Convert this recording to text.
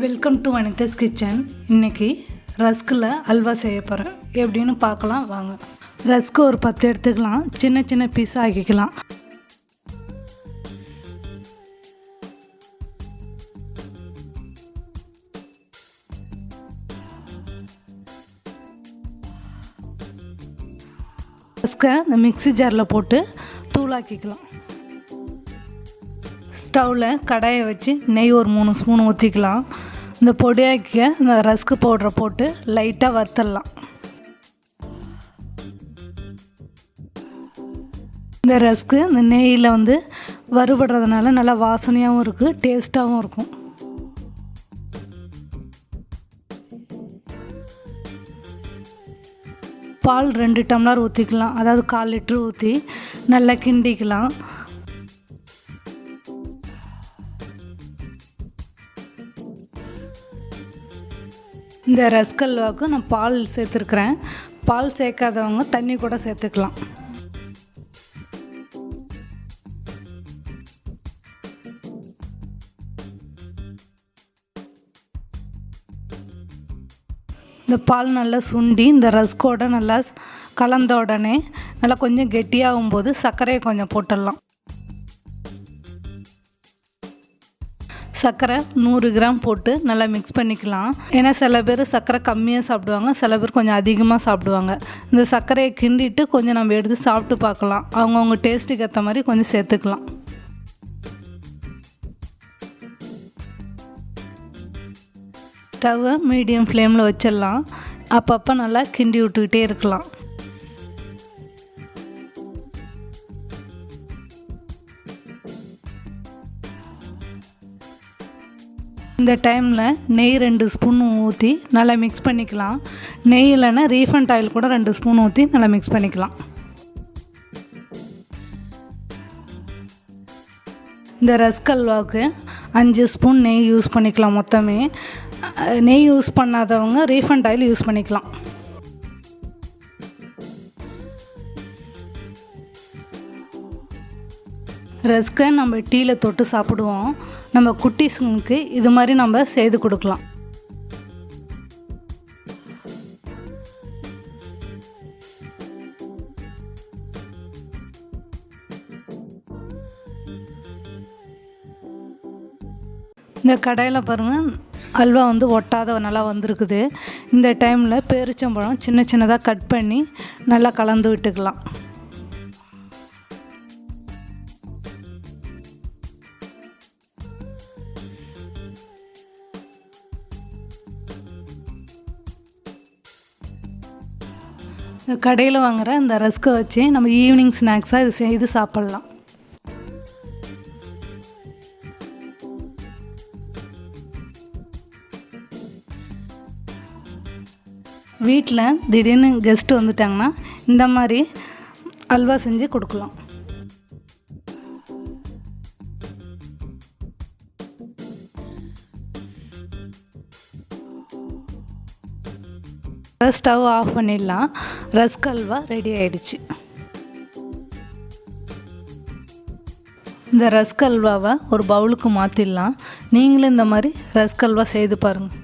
Welcome to Vanitha's kitchen. இன்றைக்கி ரஸ்கில் அல்வா செய்ய போகிறேன். எப்படின்னு பார்க்கலாம் வாங்க. ரஸ்க்கு ஒரு 10 எடுத்துக்கலாம். சின்ன சின்ன பீஸாக ஆக்கிக்கலாம். ரஸ்கை இந்த மிக்ஸி ஜாரில் போட்டு தூளாக்கிக்கலாம். ஸ்டவ்வில் கடாயை வச்சு நெய் ஒரு 3 ஸ்பூன் ஊற்றிக்கலாம். இந்த பொடியாக்கிய இந்த ரஸ்க்கு பவுடரை போட்டு லைட்டாக வறுத்தரலாம். இந்த ரஸ்க்கு இந்த நெய்யில் வறுபடுறதுனால நல்லா வாசனையாகவும் இருக்குது, டேஸ்ட்டாகவும் இருக்கும். பால் 2 டம்ளர் ஊற்றிக்கலாம். அதாவது 1/4 லிட்ரு ஊற்றி நல்லா கிண்டிக்கலாம். இந்த ரஸ்க் அல்வாவுக்கு நான் பால் சேர்த்துருக்குறேன். பால் சேர்க்காதவங்க தண்ணி கூட சேர்த்துக்கலாம். இந்த பால் நல்லா சுண்டி இந்த ரஸ்கோட நல்லா கலந்த உடனே நல்லா கொஞ்சம் கெட்டியாகும் போது சர்க்கரையை கொஞ்சம் போட்டுடலாம். சர்க்கரை 100 கிராம் போட்டு நல்லா மிக்ஸ் பண்ணிக்கலாம். ஏன்னா சில பேர் சர்க்கரை கம்மியாக சாப்பிடுவாங்க, சில பேர் கொஞ்சம் அதிகமாக சாப்பிடுவாங்க. இந்த சர்க்கரையை கிண்டிட்டு கொஞ்சம் நம்ம எடுத்து சாப்பிட்டு பார்க்கலாம். அவங்கவுங்க டேஸ்ட்டுக்கு ஏற்ற மாதிரி கொஞ்சம் சேர்த்துக்கலாம். ஸ்டவ்வை மீடியம் ஃப்ளேமில் வச்சிடலாம். அப்பப்போ நல்லா கிண்டி விட்டுக்கிட்டே இருக்கலாம். இந்த டைமில் நெய் 2 ஸ்பூன் ஊற்றி நல்லா மிக்ஸ் பண்ணிக்கலாம். நெய் இல்லைன்னா ரீஃபண்ட் ஆயில் கூட 2 ஸ்பூன் ஊற்றி நல்லா மிக்ஸ் பண்ணிக்கலாம். இந்த ரஸ்க் அல்வாவுக்கு 5 ஸ்பூன் நெய் யூஸ் பண்ணிக்கலாம். மொத்தமே நெய் யூஸ் பண்ணாதவங்க ரீஃபண்ட் ஆயில் யூஸ் பண்ணிக்கலாம். ரஸ்க்கை நம்ம டீயில் தொட்டு சாப்பிடுவோம். நம்ம குட்டீஸுங்களுக்கு இது மாதிரி நம்ம செய்து கொடுக்கலாம். இந்த கடையில் பாருங்கள், அல்வா ஒட்டாத நல்லா வந்திருக்குது. இந்த டைமில் பேரிச்சம்பழம் சின்ன சின்னதாக கட் பண்ணி நல்லா கலந்து விட்டுக்கலாம். கடையில் வாங்குகிற இந்த ரஸ்க்கை வச்சு நம்ம ஈவினிங் ஸ்நாக்ஸாக இது செய்து சாப்பிட்லாம். வீட்டில் திடீர்னு கெஸ்ட்டு வந்துட்டாங்கன்னா இந்த மாதிரி அல்வா செஞ்சு கொடுக்கலாம். ஸ்டவ் ஆஃப் பண்ணிடலாம். ரஸ்க் அல்வா ரெடி ஆகிடுச்சு. இந்த ரஸ்க் அல்வாவை ஒரு பவுலுக்கு மாற்றிடலாம். நீங்களும் இந்த மாதிரி ரஸ்க் அல்வா செய்து பாருங்கள்.